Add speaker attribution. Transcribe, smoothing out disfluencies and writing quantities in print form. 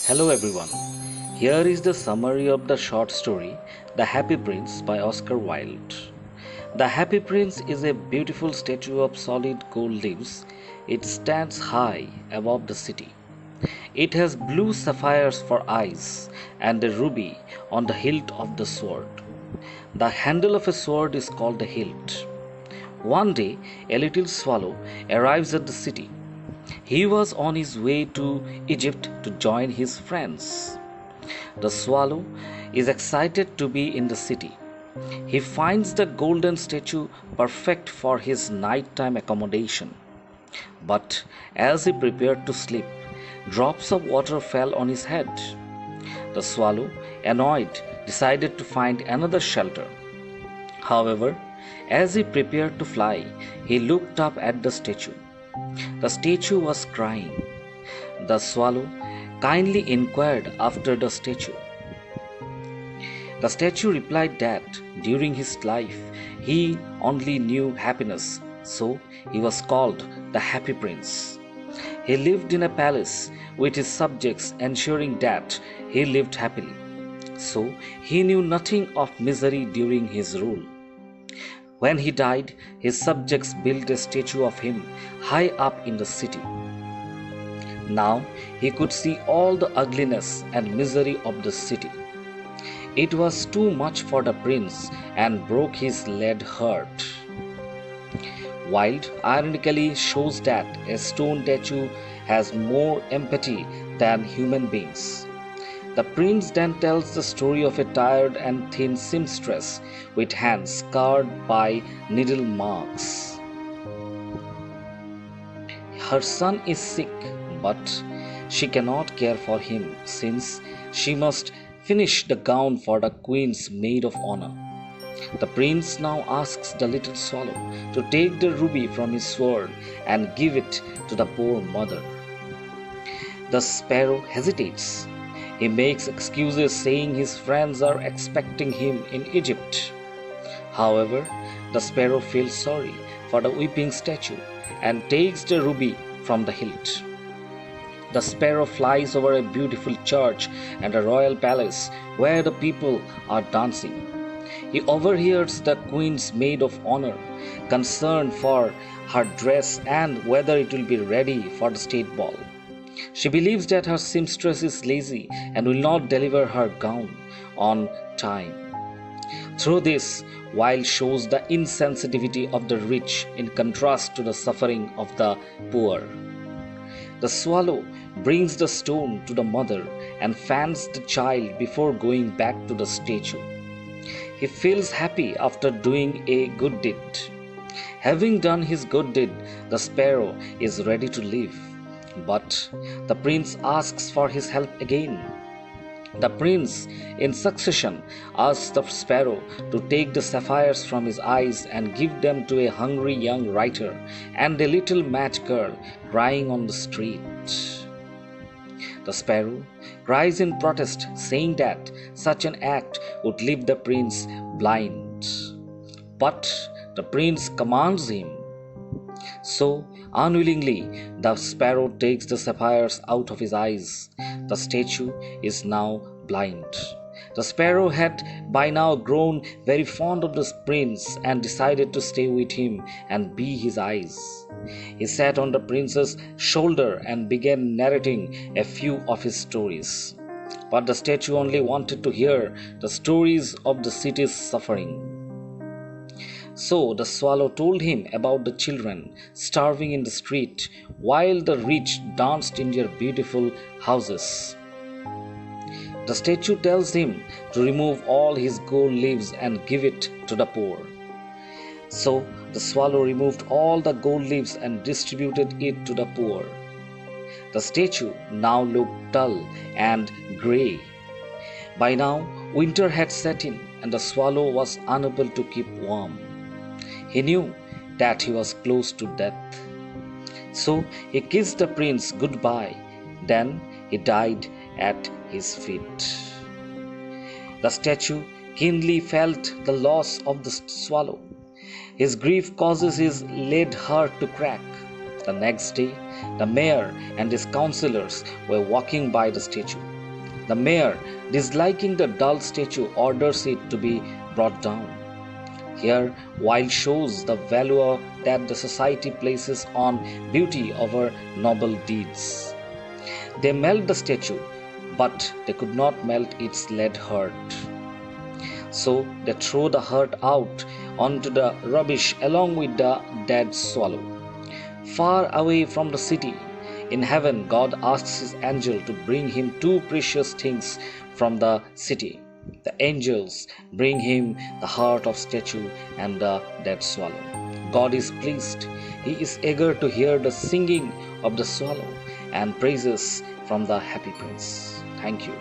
Speaker 1: Hello everyone. Here is the summary of the short story The Happy Prince by Oscar Wilde. The Happy Prince is a beautiful statue of solid gold leaves. It stands high above the city. It has blue sapphires for eyes and a ruby on the hilt of the sword. The handle of a sword is called the hilt. One day, a little swallow arrives at the city. He was on his way to Egypt to join his friends. The swallow is excited to be in the city. He finds the golden statue perfect for his nighttime accommodation. But as he prepared to sleep, drops of water fell on his head. The swallow, annoyed, decided to find another shelter. However, as he prepared to fly, he looked up at the statue. The statue was crying. The swallow kindly inquired after the statue. The statue replied that during his life he only knew happiness, so he was called the Happy Prince. He lived in a palace with his subjects, ensuring that he lived happily. So he knew nothing of misery during his rule. When he died, his subjects built a statue of him high up in the city. Now he could see all the ugliness and misery of the city. It was too much for the prince and broke his lead heart. Wilde ironically shows that a stone statue has more empathy than human beings. The prince then tells the story of a tired and thin seamstress with hands scarred by needle marks. Her son is sick, but she cannot care for him since she must finish the gown for the queen's maid of honor. The prince now asks the little swallow to take the ruby from his sword and give it to the poor mother. The sparrow hesitates. He makes excuses saying his friends are expecting him in Egypt. However, the sparrow feels sorry for the weeping statue and takes the ruby from the hilt. The sparrow flies over a beautiful church and a royal palace where the people are dancing. He overhears the queen's maid of honor, concerned for her dress and whether it will be ready for the state ball. She believes that her seamstress is lazy and will not deliver her gown on time. Through this, Wilde shows the insensitivity of the rich in contrast to the suffering of the poor. The swallow brings the stone to the mother and fans the child before going back to the statue. He feels happy after doing a good deed. Having done his good deed, the sparrow is ready to leave. But the prince asks for his help again. The prince, in succession, asks the sparrow to take the sapphires from his eyes and give them to a hungry young writer and a little mad girl crying on the street. The sparrow cries in protest, saying that such an act would leave the prince blind. But the prince commands him. So, unwillingly, the sparrow takes the sapphires out of his eyes. The statue is now blind. The sparrow had by now grown very fond of the prince and decided to stay with him and be his eyes. He sat on the prince's shoulder and began narrating a few of his stories. But the statue only wanted to hear the stories of the city's suffering. So the swallow told him about the children starving in the street while the rich danced in their beautiful houses. The statue tells him to remove all his gold leaves and give it to the poor. So the swallow removed all the gold leaves and distributed it to the poor. The statue now looked dull and grey. By now, winter had set in and the swallow was unable to keep warm. He knew that he was close to death. So he kissed the prince goodbye. Then he died at his feet. The statue keenly felt the loss of the swallow. His grief causes his lead heart to crack. The next day, the mayor and his councillors were walking by the statue. The mayor, disliking the dull statue, orders it to be brought down. Here, Wilde shows the value that the society places on beauty over noble deeds. They melt the statue, but they could not melt its lead heart. So they throw the heart out onto the rubbish along with the dead swallow. Far away from the city, in heaven, God asks his angel to bring him two precious things from the city. The angels bring him the heart of statue and the dead swallow. God is pleased. He is eager to hear the singing of the swallow and praises from the happy prince. Thank you.